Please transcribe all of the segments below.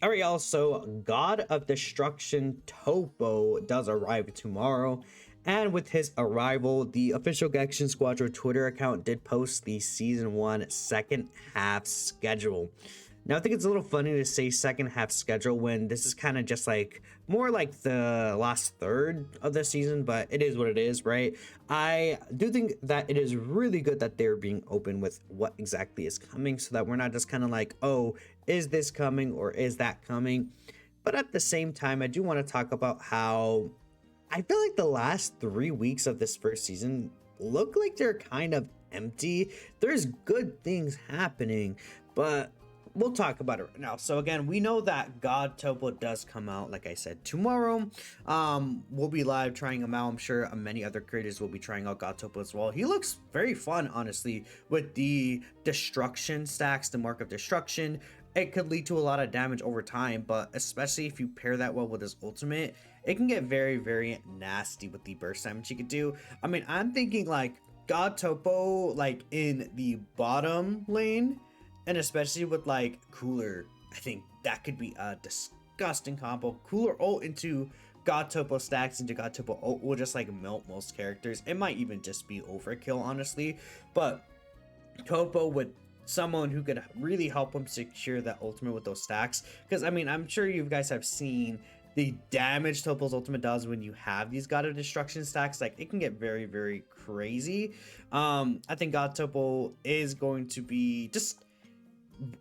All right, y'all. So, God of Destruction Toppo does arrive tomorrow. And with his arrival, the official Gekishin Squadra Twitter account did post the season 1 second half schedule. Now, I think it's a little funny to say second half schedule when this is kind of just like more like the last third of the season, but it is what it is, right? I do think that it is really good that they're being open with what exactly is coming so that we're not just kind of like, oh, is this coming or is that coming? But at the same time, I do want to talk about how I feel like the last 3 weeks of this first season look like they're kind of empty. There's good things happening, but we'll talk about it right now. So again, we know that God Toppo does come out, like I said, tomorrow. We'll be live trying him out. I'm sure many other creators will be trying out God Toppo as well. He looks very fun, honestly, with the destruction stacks, the mark of destruction. It could lead to a lot of damage over time, but especially if you pair that well with his ultimate, it can get very, very nasty with the burst damage he could do. I mean, I'm thinking like God Toppo, like in the bottom lane, and especially with like Cooler, I think that could be a disgusting combo. Cooler ult into God Toppo stacks into God Toppo ult will just like melt most characters. It might even just be overkill, honestly. But Toppo with someone who could really help him secure that ultimate with those stacks. Because I mean, I'm sure you guys have seen the damage Toppo's ultimate does when you have these God of Destruction stacks. Like, it can get very, very crazy. I think God Toppo is going to be just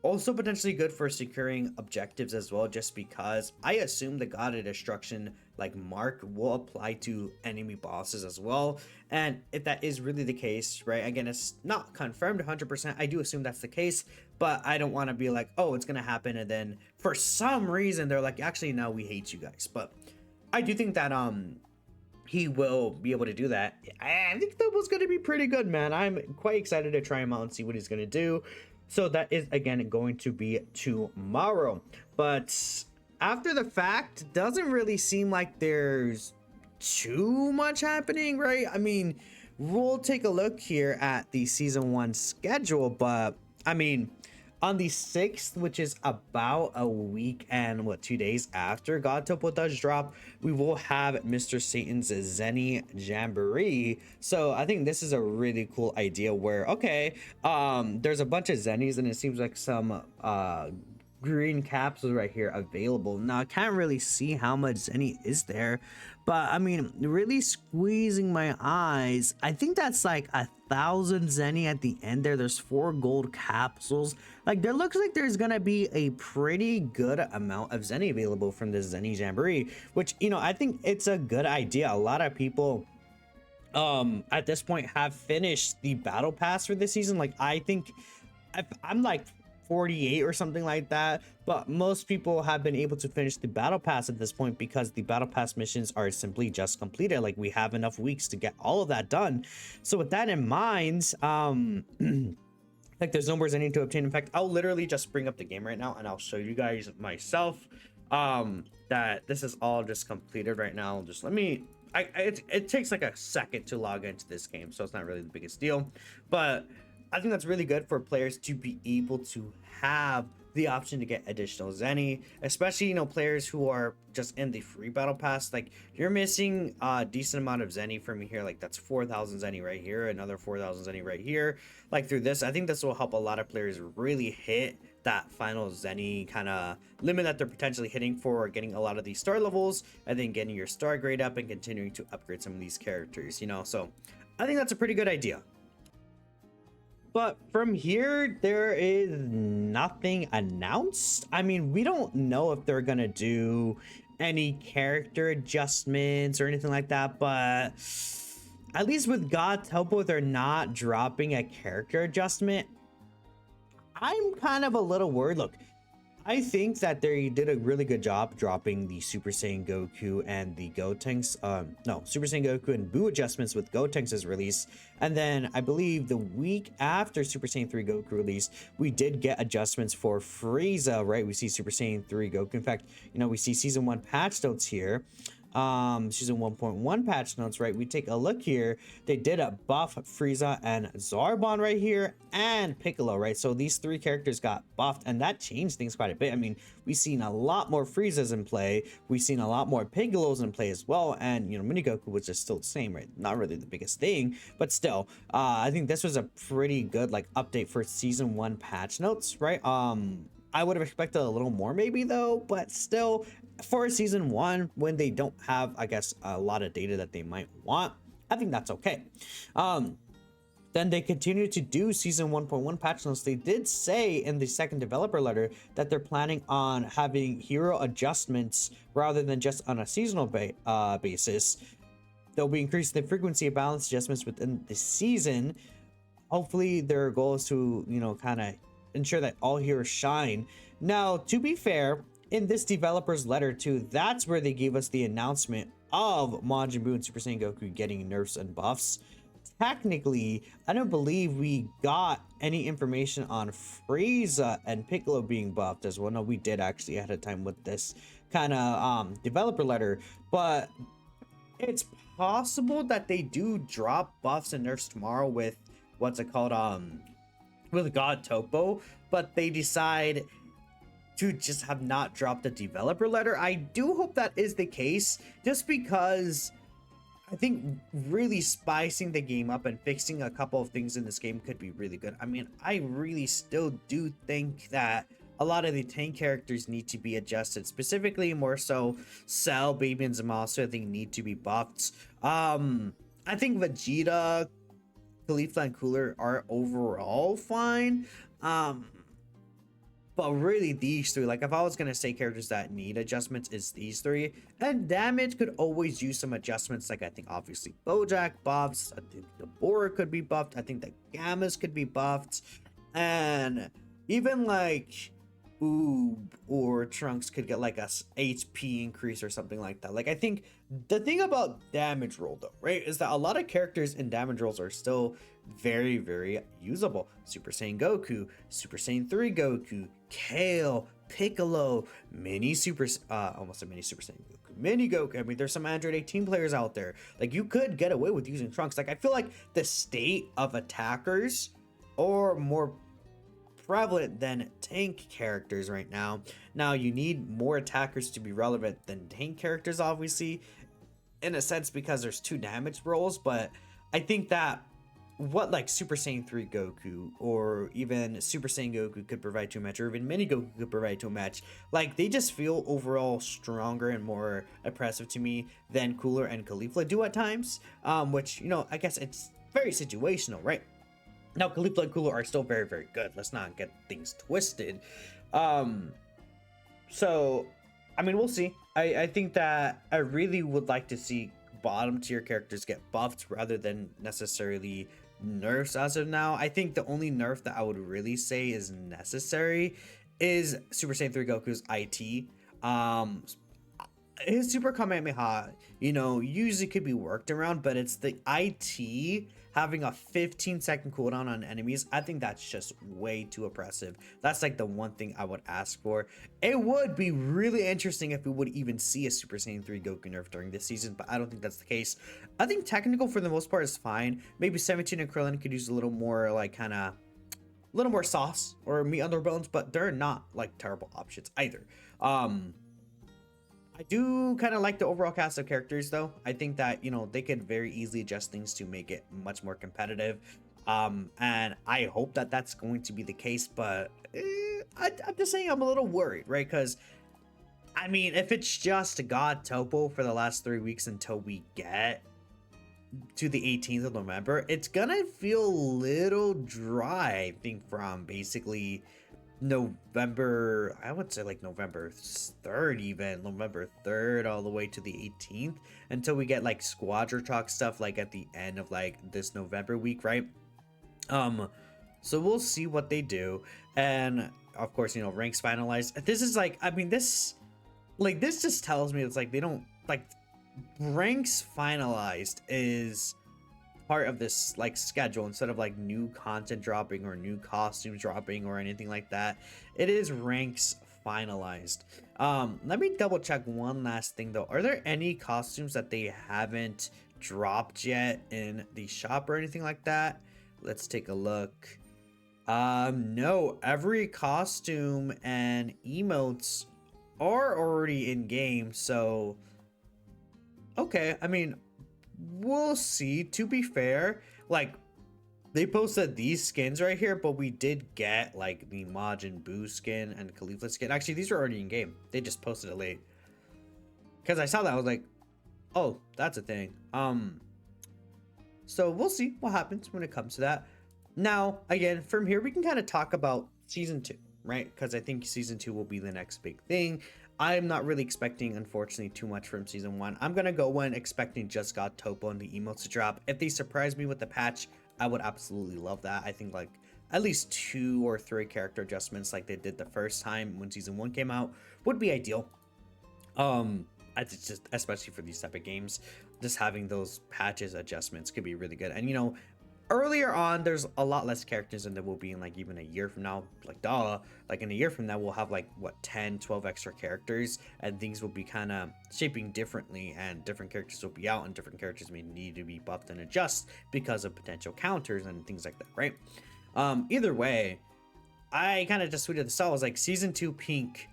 also potentially good for securing objectives as well, just because I assume the God of Destruction like mark will apply to enemy bosses as well. And if that is really the case, right, again, it's not confirmed 100%, I do assume that's the case, but I don't want to be like, oh, it's gonna happen and then for some reason they're like, actually no, we hate you guys. But I do think that he will be able to do that. I think that was going to be pretty good, man. I'm quite excited to try him out and see what he's going to do. So that is, again, going to be tomorrow. But after the fact, doesn't really seem like there's too much happening, right? I mean, we'll take a look here at the season 1 schedule, but I mean, on the 6th, which is about a week and 2 days after God Toppo does drop, we will have Mr. Satan's Zeni jamboree. So I think this is a really cool idea where, okay, there's a bunch of Zenis and it seems like some green capsules right here available. Now I can't really see how much Zeni is there, but I mean, really squeezing my eyes, I think that's like 1,000 Zeni at the end there. There's 4 gold capsules. Like, there looks like there's gonna be a pretty good amount of Zeni available from this Zeni jamboree, which, you know, I think it's a good idea. A lot of people at this point have finished the battle pass for this season. Like, I think I'm like 48 or something like that, but most people have been able to finish the battle pass at this point because the battle pass missions are simply just completed. Like, we have enough weeks to get all of that done. So with that in mind, like, there's no more Zeni to obtain. In fact, I'll literally just bring up the game right now and I'll show you guys myself that this is all just completed right now. Just let me, it takes like a second to log into this game, so it's not really the biggest deal, but I think that's really good for players to be able to have the option to get additional Zeni, especially, you know, players who are just in the free battle pass. Like, you're missing a decent amount of Zeni from here. Like, that's 4,000 Zeni right here, another 4,000 Zeni right here. Like, through this, I think this will help a lot of players really hit that final Zeni kind of limit that they're potentially hitting for getting a lot of these star levels, and then getting your star grade up and continuing to upgrade some of these characters, you know. So I think that's a pretty good idea. But from here, there is nothing announced. I mean, we don't know if they're gonna do any character adjustments or anything like that, but at least with God Toppo, they're not dropping a character adjustment. I'm kind of a little worried. Look, I think that they did a really good job dropping the Super Saiyan Goku and the Gotenks, no, Super Saiyan Goku and Buu adjustments with Gotenks' release. And then I believe the week after Super Saiyan 3 Goku release, we did get adjustments for Frieza, right? We see Super Saiyan 3 Goku. In fact, you know, we see season 1 patch notes here. season 1.1 patch notes, right? We take a look here. They did a buff Frieza and Zarbon right here, and Piccolo, right? So these three characters got buffed, and that changed things quite a bit. I mean, we've seen a lot more Friezas in play. We've seen a lot more Piccolos in play as well, and you know, Mini Goku was just still the same, right? Not really the biggest thing, but still, I think this was a pretty good like update for season 1 patch notes, right? I would have expected a little more maybe though, but still, for season 1 when they don't have, I guess, a lot of data that they might want, I think that's okay. Then they continue to do season 1.1 patch notes. They did say in the second developer letter that they're planning on having hero adjustments rather than just on a seasonal basis. They'll be increasing the frequency of balance adjustments within the season. Hopefully their goal is to, you know, kind of ensure that all heroes shine. Now, to be fair, in this developer's letter too, that's where they gave us the announcement of Majin Buu and Super Saiyan Goku getting nerfs and buffs. Technically, I don't believe we got any information on Frieza and Piccolo being buffed as well. No, we did actually ahead of time with this kind of developer letter, but it's possible that they do drop buffs and nerfs tomorrow with what's it called, with God Toppo, but they decide to just have not dropped a developer letter. I do hope that is the case, just because I think really spicing the game up and fixing a couple of things in this game could be really good. I mean, I really still do think that a lot of the tank characters need to be adjusted, specifically more so Cell, Baby, and Zamasu. I think need to be buffed. I think Vegeta, Khalifa, and Cooler are overall fine. But really these three, like if I was gonna say characters that need adjustments, is these three. And damage could always use some adjustments, like I think obviously Bojack buffs, I think the Bora could be buffed, I think the Gammas could be buffed, and even like Oob or Trunks could get like a HP increase or something like that. Like I think the thing about damage roll though, right, is that a lot of characters in damage rolls are still very, very usable. Super Saiyan Goku, Super Saiyan 3 Goku, Kale, Piccolo, Mini Super almost a Mini Super Saiyan Goku, Mini Goku. I mean, there's some Android 18 players out there. Like you could get away with using Trunks. Like I feel like the state of attackers or more prevalent than tank characters right now. Now you need more attackers to be relevant than tank characters, obviously, in a sense, because there's two damage rolls. But I think that what like Super Saiyan 3 Goku or even Super Saiyan Goku could provide to a match, or even Mini Goku could provide to a match, like they just feel overall stronger and more oppressive to me than Cooler and Khalifa do at times, which, you know, I guess it's very situational, right? Now, Khalifa and Cooler are still very, very good. Let's not get things twisted. So, I mean, we'll see. I think that I really would like to see bottom tier characters get buffed rather than necessarily nerfs as of now. I think the only nerf that I would really say is necessary is Super Saiyan 3 Goku's IT. His Super Kamehameha, you know, usually could be worked around, but it's the IT having a 15-second cooldown on enemies. I think that's just way too oppressive. That's like the one thing I would ask for. It would be really interesting if we would even see a Super Saiyan 3 Goku nerf during this season, but I don't think that's the case. I think technical for the most part is fine. Maybe 17 and Krillin could use a little more like kind of a little more sauce or meat on their bones, but they're not like terrible options either. I do kind of like the overall cast of characters though. I think that, you know, they could very easily adjust things to make it much more competitive. And I hope that that's going to be the case, but I'm just saying I'm a little worried, right? Because I mean, if it's just God Toppo for the last 3 weeks until we get to the 18th of November, it's gonna feel a little dry, I think, from basically November, I would say like November 3rd, even November 3rd all the way to the 18th, until we get like Squadra talk stuff like at the end of like this November week, right? So we'll see what they do. And of course, you know, ranks finalized. This is like, I mean, this just tells me it's like they don't like ranks finalized is part of this like schedule instead of like new content dropping or new costumes dropping or anything like that. It is ranks finalized. Let me double check one last thing though. Are there any costumes that they haven't dropped yet in the shop or anything like that? Let's take a look. No, every costume and emotes are already in game, so okay, I mean, we'll see. To be fair, like, they posted these skins right here, but we did get like the Majin Buu skin and Khalifa skin. Actually, these are already in game. They just posted it late. Because I saw that, I was like, oh, that's a thing. So we'll see what happens when it comes to that. Now, again, from here, we can kind of talk about season 2, right? Because I think season 2 will be the next big thing. I'm not really expecting, unfortunately, too much from season 1. I'm going to go in expecting just God Toppo and the emotes to drop. If they surprise me with the patch, I would absolutely love that. I think like at least 2 or 3 character adjustments like they did the first time when season 1 came out would be ideal. It's just, especially for these type of games, just having those patches adjustments could be really good. And you know, earlier on, there's a lot less characters than there will be in like even a year from now. Like like in a year from now, we'll have like what 10, 12 extra characters, and things will be kind of shaping differently, and different characters will be out, and different characters may need to be buffed and adjust because of potential counters and things like that, right? Either way, I kind of just tweeted this out. I was like, season 2 pink.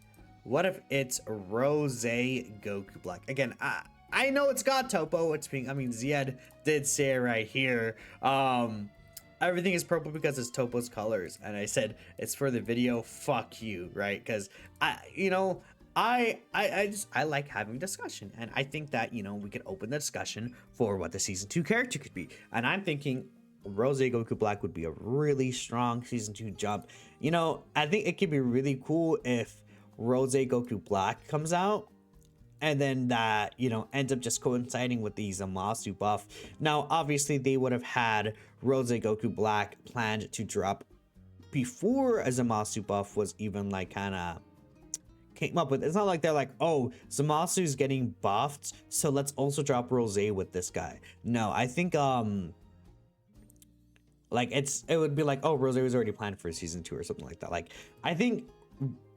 What if it's Rose Goku Black? Again, I know it's got Toppo, it's pink. I mean, Ziad did say it right here. Everything is purple because it's Toppo's colors. And I said, it's for the video, fuck you, right? Because I like having discussion. And I think that, you know, we could open the discussion for what the season 2 character could be. And I'm thinking Rose Goku Black would be a really strong season 2 jump. You know, I think it could be really cool if Rose Goku Black comes out, and then that, you know, ends up just coinciding with the Zamasu buff. Now, obviously, they would have had Rose Goku Black planned to drop before a Zamasu buff was even like kind of came up with. It's not like they're like, oh, Zamasu's getting buffed, so let's also drop Rose with this guy. No, I think like it would be like, oh, Rose was already planned for season 2 or something like that. Like, I think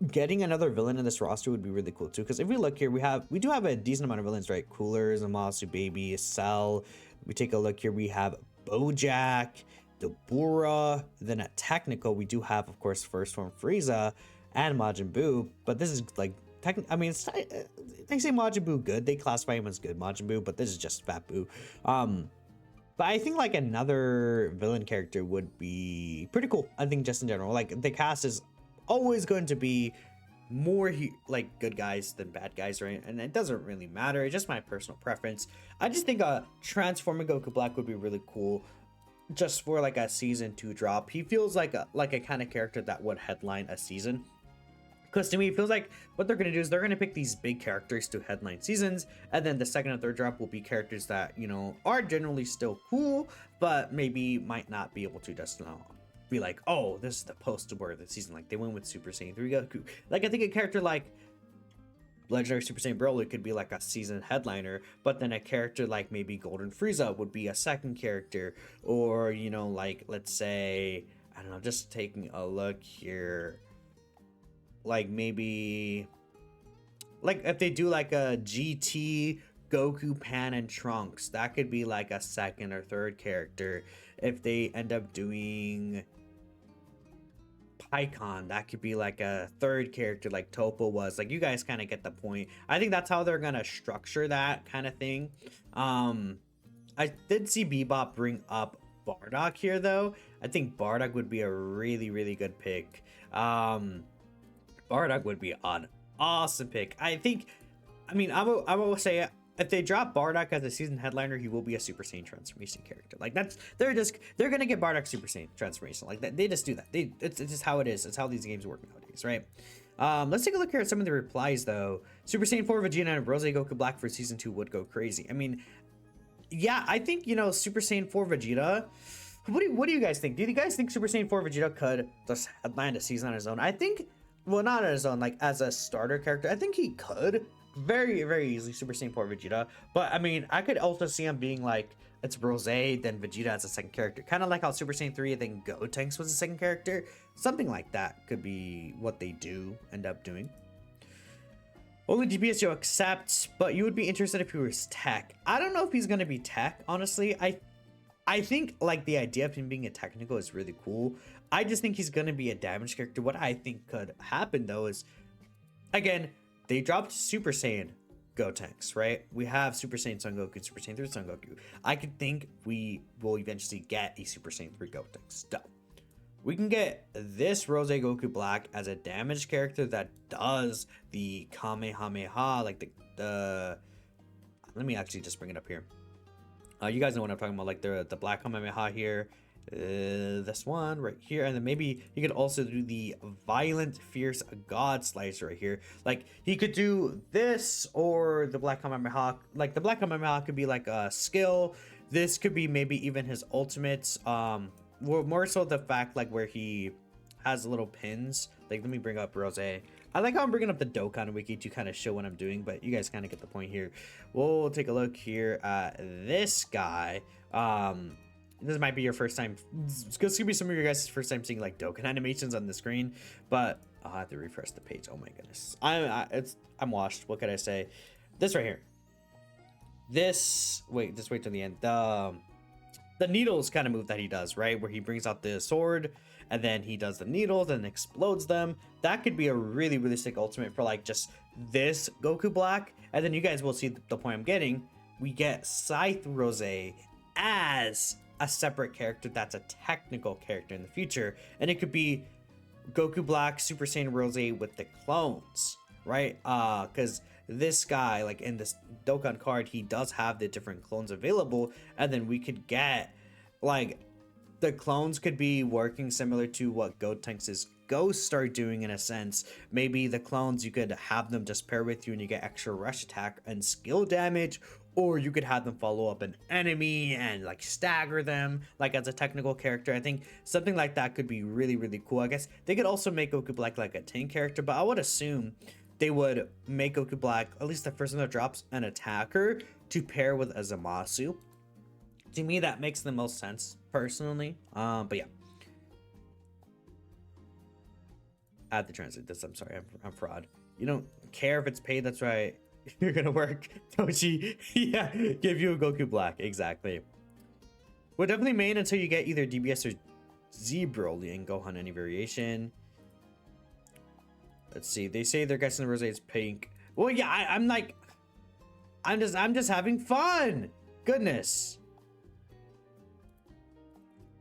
getting another villain in this roster would be really cool too, because if we look here, we do have a decent amount of villains, right? Cooler, Zamasu, Baby, Cell. We take a look here, we have Bojack, Dabura. Then at technical, we do have, of course, First Form Frieza and Majin Buu, but this is like I mean, they say Majin Buu good, they classify him as good Majin Buu, but this is just Fat Buu. But I think like another villain character would be pretty cool. I think just in general, like the cast is always going to be more like good guys than bad guys, right? And it doesn't really matter. It's just my personal preference. I just think a transforming Goku Black would be really cool, just for like a season 2 drop. He feels like a kind of character that would headline a season. Because to me, it feels like what they're going to do is they're going to pick these big characters to headline seasons, and then the second and third drop will be characters that, you know, are generally still cool, but maybe might not be able to just, you know, be like, oh, this is the poster boy of the season. Like they went with Super Saiyan 3 Goku. Like I think a character like Legendary Super Saiyan Broly could be like a season headliner, but then a character like maybe Golden Frieza would be a second character, or, you know, like let's say, I don't know, just taking a look here, like maybe like if they do like a GT Goku, Pan, and Trunks, that could be like a second or third character. If they end up doing Icon, that could be like a third character like Toppo was. Like, you guys kind of get the point. I think that's how they're gonna structure that kind of thing. I did see Bebop bring up Bardock here though. I think Bardock would be a really good pick. Bardock would be an awesome pick. I mean I will say, if they drop Bardock as a season headliner, he will be a Super Saiyan transformation character. Like they're gonna get Bardock Super Saiyan transformation. Like that, they just do that. It's just how it is. It's how these games work nowadays, right? Let's take a look here at some of the replies though. Super Saiyan 4 Vegeta and Rose Goku Black for season 2 would go crazy. I mean, yeah, I think, you know, Super Saiyan 4 Vegeta. What do you guys think? Do you guys think Super Saiyan 4 Vegeta could just headline a season on his own? I think, well, not on his own, like as a starter character, I think he could very easily Super Saiyan 4 Vegeta. But I mean, I could also see him being like, it's Rose, then Vegeta as a second character, kind of like how Super Saiyan 3 and then Gotenks was a second character. Something like that could be what they do end up doing. Only DPS you'll accept, but you would be interested if he was tech. I don't know if he's gonna be tech, honestly. I think like the idea of him being a technical is really cool. I just think he's gonna be a damage character. What I think could happen though is, again, they dropped Super Saiyan Gotenks, right? We have Super Saiyan Son Goku, Super Saiyan 3 Son Goku. I could think we will eventually get a Super Saiyan 3 Gotenks. Done. We can get this Rose Goku Black as a damage character that does the Kamehameha, like the let me actually just bring it up here. You guys know what I'm talking about, like the Black Kamehameha here, this one right here, and then maybe he could also do the Violent Fierce God Slicer right here. Like he could do this or the Black Kamehameha. Like the Black Kamehameha could be like a skill. This could be maybe even his ultimates. More so the fact like where he has little pins. Like let me bring up Rose. I like how I'm bringing up the Dokkan wiki to kind of show what I'm doing, but you guys kind of get the point here. We'll take a look here at this guy. This might be your first time. It's gonna be some of your guys' first time seeing like Dokkan animations on the screen, but I'll have to refresh the page. Oh my goodness, I'm washed. What could I say? This right here. This just wait till the end. The needles kind of move that he does, right? Where he brings out the sword and then he does the needles and explodes them. That could be a really, really sick ultimate for like just this Goku Black. And then you guys will see the point I'm getting. We get Scythe Rose as a separate character that's a technical character in the future. And it could be Goku Black, Super Saiyan Rose with the clones, right? Because this guy, like in this Dokkan card, he does have the different clones available, and then we could get like the clones could be working similar to what Gotenks' ghosts are doing in a sense. Maybe the clones, you could have them just pair with you and you get extra rush attack and skill damage, or you could have them follow up an enemy and like stagger them like as a technical character. I think something like that could be really, really cool. I guess they could also make Goku Black like a tank character, but I would assume they would make Goku Black, at least the first one that drops, an attacker to pair with a Zamasu. To me, that makes the most sense, personally. But yeah. I have to translate this. I'm sorry, I'm fraud. You don't care if it's paid, that's right. You're gonna work. Tochi, yeah, give you a Goku Black, exactly. We'll definitely main until you get either DBS or Z Broly and Gohan any variation. Let's see. They say they're guessing the rose is pink. Well, yeah, I'm just having fun. Goodness.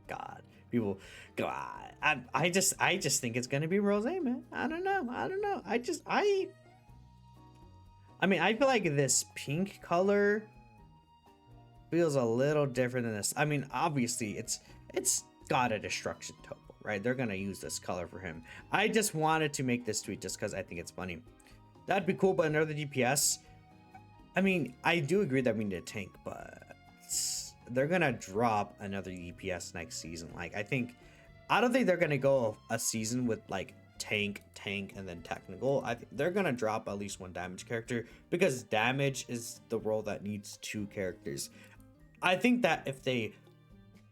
God, people. God, I just think it's gonna be rose, man. I don't know. I mean, I feel like this pink color feels a little different than this. I mean, obviously, it's God of Destruction Toppo. Right, they're gonna use this color for him. I just wanted to make this tweet just because I think it's funny. That'd be cool, but another DPS. I mean, I do agree that we need a tank, but they're gonna drop another DPS next season. Like, I don't think they're gonna go a season with like tank, and then technical. I think they're gonna drop at least one damage character because damage is the role that needs two characters. I think that if they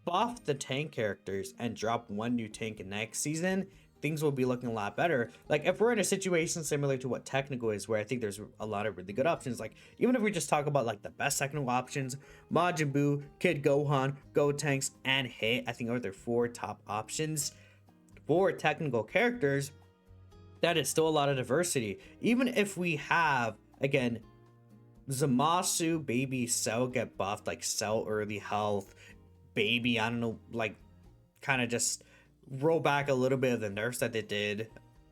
buff the tank characters and drop one new tank next season, things will be looking a lot better. Like if we're in a situation similar to what technical is, where I think there's a lot of really good options. Like even if we just talk about like the best technical options, Majin Buu, Kid Gohan, Gotenks, and Hit, I think are their 4 top options for technical characters. That is still a lot of diversity. Even if we have, again, Zamasu, Baby Cell get buffed, like Cell early health, Baby, I don't know, like kind of just roll back a little bit of the nerfs that they did.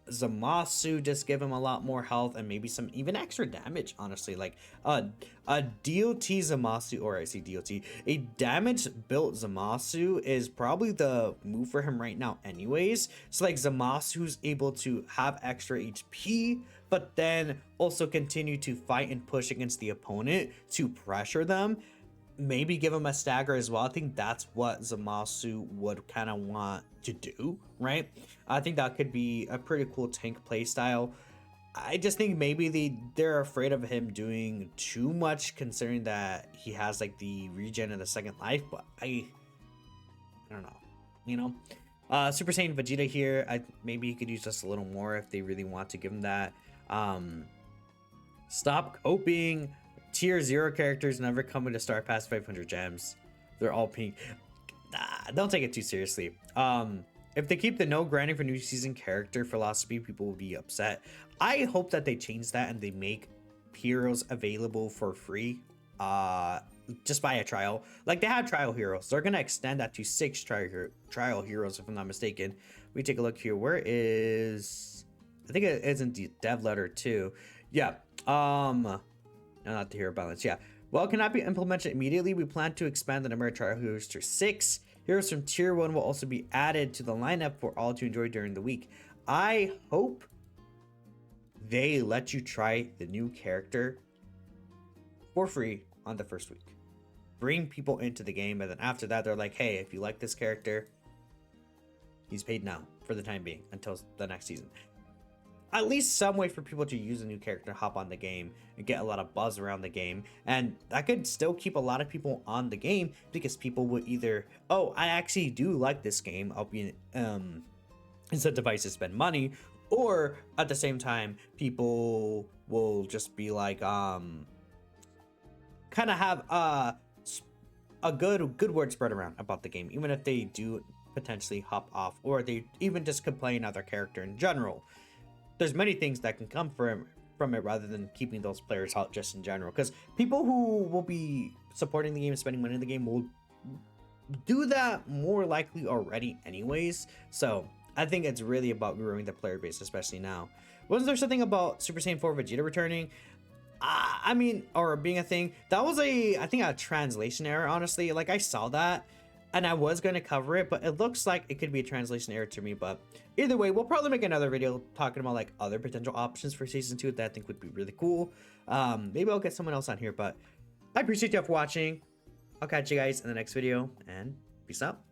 Zamasu just give him a lot more health and maybe some even extra damage, honestly. Like a DOT Zamasu, or I see DOT, a damage built Zamasu is probably the move for him right now anyways. So like Zamasu's able to have extra HP, but then also continue to fight and push against the opponent to pressure them. Maybe give him a stagger as well. I think that's what Zamasu would kind of want to do, right? I think that could be a pretty cool tank playstyle. I just think maybe they're afraid of him doing too much, considering that he has like the regen in the second life. But I don't know, you know. Super Saiyan Vegeta here. Maybe he could use just a little more if they really want to give him that. Stop coping. Tier 0 characters never come with a star past 500 gems. They're all pink. Nah, don't take it too seriously. If they keep the no grinding for new season character philosophy, people will be upset. I hope that they change that and they make heroes available for free. Just by a trial. Like, they have trial heroes. They're gonna extend that to 6 trial heroes, if I'm not mistaken. We take a look here. Where is... I think it is in the dev letter too. Yeah. No, not the hero balance. Yeah. While it cannot be implemented immediately, we plan to expand the number of trial heroes to 6. Heroes from tier 1 will also be added to the lineup for all to enjoy during the week. I hope they let you try the new character for free on the first week. Bring people into the game, and then after that, they're like, hey, if you like this character, he's paid now for the time being until the next season. At least some way for people to use a new character, hop on the game, and get a lot of buzz around the game. And that could still keep a lot of people on the game, because people would either, oh, I actually do like this game, I'll be incentivized to spend money, or at the same time, people will just be like, kind of have a good word spread around about the game, even if they do potentially hop off, or they even just complain of their character in general. There's many things that can come from it rather than keeping those players out just in general, because people who will be supporting the game and spending money in the game will do that more likely already anyways. So I think it's really about growing the player base, especially now. Wasn't there something about Super Saiyan 4 Vegeta returning? I mean, or being a thing? That was I think a translation error, honestly. Like, I saw that and I was going to cover it, but it looks like it could be a translation error to me. But either way, we'll probably make another video talking about like other potential options for season 2 that I think would be really cool. Maybe I'll get someone else on here, but I appreciate you for watching. I'll catch you guys in the next video, and peace out.